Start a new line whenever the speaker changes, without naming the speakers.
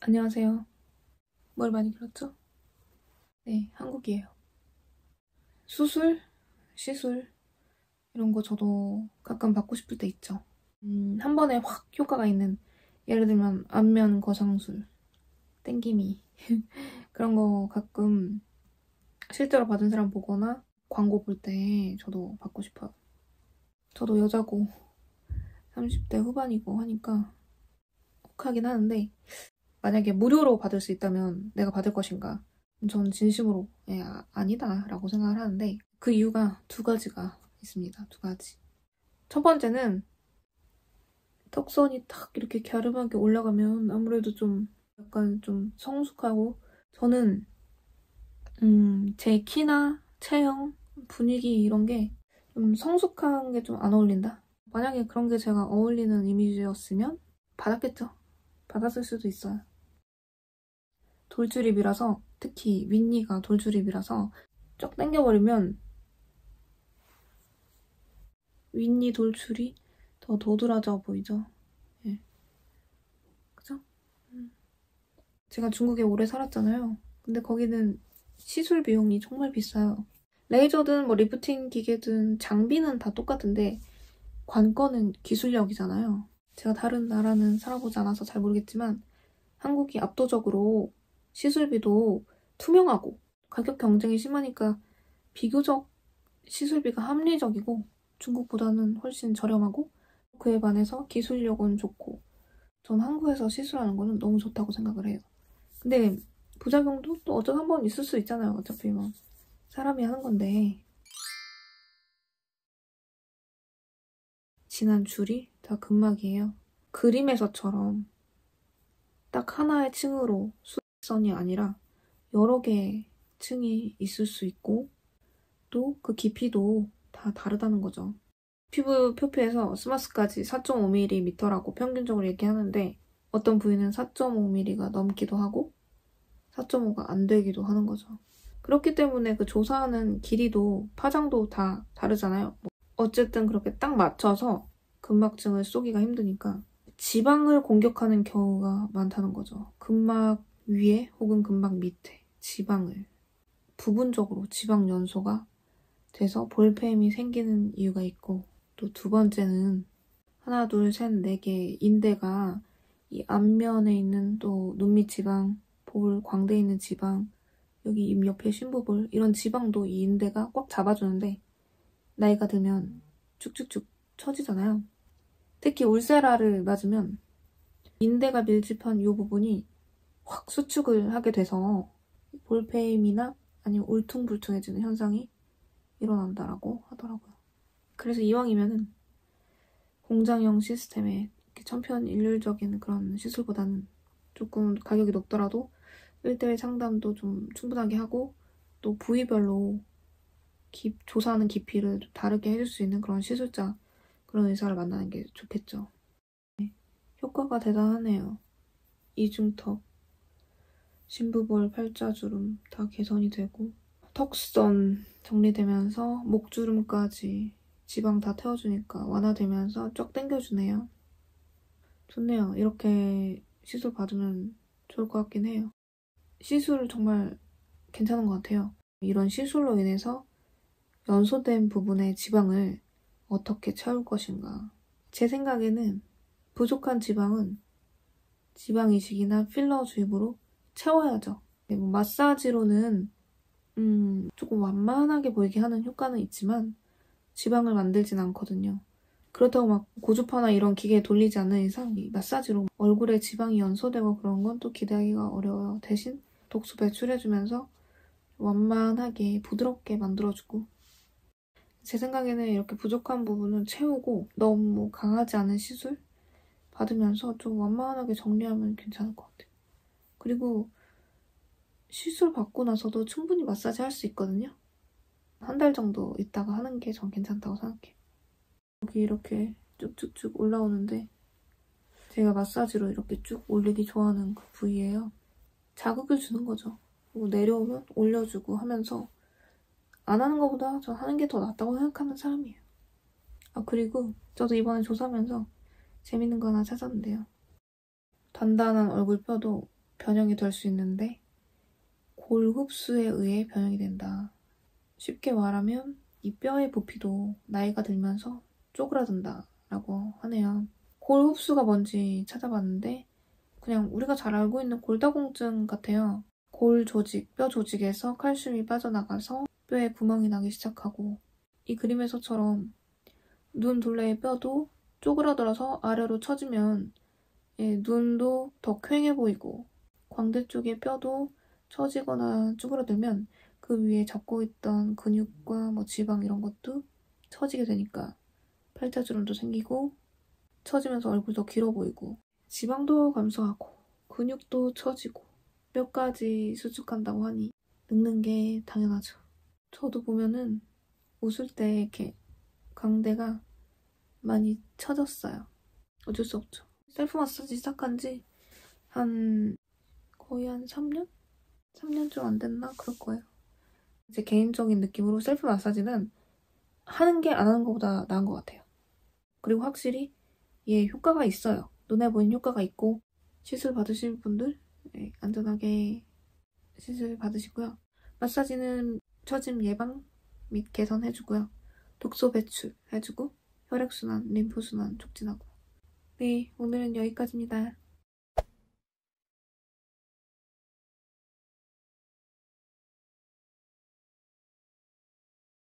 안녕하세요. 뭘 많이 그렸죠? 네, 한국이에요. 수술, 시술 이런 거 저도 가끔 받고 싶을 때 있죠. 한 번에 확 효과가 있는, 예를 들면 안면 거상술, 땡기미 그런 거 가끔 실제로 받은 사람 보거나 광고 볼 때 저도 받고 싶어요. 저도 여자고 30대 후반이고 하니까 혹하긴 하는데, 만약에 무료로 받을 수 있다면 내가 받을 것인가? 저는 진심으로 아니다 라고 생각을 하는데, 그 이유가 두 가지가 있습니다. 두 가지. 첫 번째는 턱선이 탁 이렇게 갸름하게 올라가면 아무래도 좀 약간 좀 성숙하고, 저는 제 키나 체형, 분위기 이런 게 좀 성숙한 게 좀 안 어울린다? 만약에 그런 게 제가 어울리는 이미지였으면 받았겠죠. 받았을 수도 있어요. 돌출입이라서, 특히 윗니가 돌출입이라서 쫙 당겨버리면 윗니 돌출이 더 도드라져 보이죠. 예. 그죠? 제가 중국에 오래 살았잖아요. 근데 거기는 시술 비용이 정말 비싸요. 레이저든 뭐 리프팅 기계든 장비는 다 똑같은데 관건은 기술력이잖아요. 제가 다른 나라는 살아보지 않아서 잘 모르겠지만 한국이 압도적으로 시술비도 투명하고 가격 경쟁이 심하니까 비교적 시술비가 합리적이고, 중국보다는 훨씬 저렴하고, 그에 반해서 기술력은 좋고, 전 한국에서 시술하는 거는 너무 좋다고 생각을 해요. 근데 부작용도 또 어쩌다 한 번 있을 수 있잖아요. 어차피 뭐 사람이 하는 건데. 진한 줄이 다 근막이에요. 그림에서처럼 딱 하나의 층으로 수선이 아니라 여러 개의 층이 있을 수 있고, 또 그 깊이도 다 다르다는 거죠. 피부 표피에서 스마스까지 4.5mm라고 평균적으로 얘기하는데, 어떤 부위는 4.5mm가 넘기도 하고 4.5가 안 되기도 하는 거죠. 그렇기 때문에 그 조사하는 길이도 파장도 다 다르잖아요. 어쨌든 그렇게 딱 맞춰서 근막층을 쏘기가 힘드니까 지방을 공격하는 경우가 많다는 거죠. 근막 위에 혹은 근막 밑에 지방을, 부분적으로 지방 연소가 돼서 볼펜이 생기는 이유가 있고, 또 두 번째는 하나, 둘, 셋, 네 개 인대가 이 앞면에 있는 또 눈밑 지방, 볼 광대에 있는 지방, 여기 입 옆에 심부볼, 이런 지방도 이 인대가 꽉 잡아주는데 나이가 들면 쭉쭉쭉 처지잖아요. 특히 울세라를 맞으면 인대가 밀집한 이 부분이 확 수축을 하게 돼서 볼페임이나 아니면 울퉁불퉁해지는 현상이 일어난다라고 하더라고요. 그래서 이왕이면은 공장형 시스템에 천편일률적인 그런 시술보다는 조금 가격이 높더라도 1대1 상담도 좀 충분하게 하고, 또 부위별로 조사하는 깊이를 좀 다르게 해줄 수 있는 그런 시술자, 그런 의사를 만나는 게 좋겠죠. 네. 효과가 대단하네요. 이중턱, 심부볼, 팔자주름 다 개선이 되고, 턱선 정리되면서 목주름까지 지방 다 태워주니까 완화되면서 쫙 당겨주네요. 좋네요. 이렇게 시술 받으면 좋을 것 같긴 해요. 시술 정말 괜찮은 것 같아요. 이런 시술로 인해서 연소된 부분의 지방을 어떻게 채울 것인가. 제 생각에는 부족한 지방은 지방 이식이나 필러 주입으로 채워야죠. 뭐 마사지로는 조금 완만하게 보이게 하는 효과는 있지만 지방을 만들진 않거든요. 그렇다고 막 고주파나 이런 기계에 돌리지 않는 이상 이 마사지로 얼굴에 지방이 연소되고 그런 건 또 기대하기가 어려워요. 대신 독소 배출해주면서 완만하게 부드럽게 만들어주고, 제 생각에는 이렇게 부족한 부분은 채우고 너무 강하지 않은 시술 받으면서 좀 완만하게 정리하면 괜찮을 것 같아요. 그리고 시술 받고 나서도 충분히 마사지 할 수 있거든요. 한 달 정도 있다가 하는 게 전 괜찮다고 생각해요. 여기 이렇게 쭉쭉쭉 올라오는데 제가 마사지로 이렇게 쭉 올리기 좋아하는 그 부위예요. 자극을 주는 거죠. 그리고 내려오면 올려주고 하면서 안 하는 것보다 저 하는 게 더 낫다고 생각하는 사람이에요. 아, 그리고 저도 이번에 조사하면서 재밌는 거 하나 찾았는데요. 단단한 얼굴 뼈도 변형이 될 수 있는데 골 흡수에 의해 변형이 된다. 쉽게 말하면 이 뼈의 부피도 나이가 들면서 쪼그라든다 라고 하네요. 골 흡수가 뭔지 찾아봤는데 그냥 우리가 잘 알고 있는 골다공증 같아요. 골 조직, 뼈 조직에서 칼슘이 빠져나가서 뼈에 구멍이 나기 시작하고 이 그림에서처럼 눈 둘레의 뼈도 쪼그라들어서 아래로 처지면 눈도 더 퀭해 보이고 광대 쪽의 뼈도 처지거나 쭈그러들면 그 위에 잡고 있던 근육과 지방 이런 것도 처지게 되니까 팔자주름도 생기고 처지면서 얼굴도 길어 보이고 지방도 감소하고 근육도 처지고 뼈까지 수축한다고 하니 늙는 게 당연하죠. 저도 보면은 웃을 때 이렇게 광대가 많이 처졌어요. 어쩔 수 없죠. 셀프 마사지 시작한 지 거의 한 3년? 3년 좀 안 됐나? 그럴 거예요. 제 개인적인 느낌으로 셀프 마사지는 하는 게 안 하는 것보다 나은 것 같아요. 그리고 확실히 효과가 있어요. 눈에 보이는 효과가 있고 시술 받으실 분들 안전하게 시술 받으시고요. 마사지는 처짐 예방 및 개선해주고요. 독소 배출해주고 혈액순환, 림프순환 촉진하고 네, 오늘은 여기까지입니다.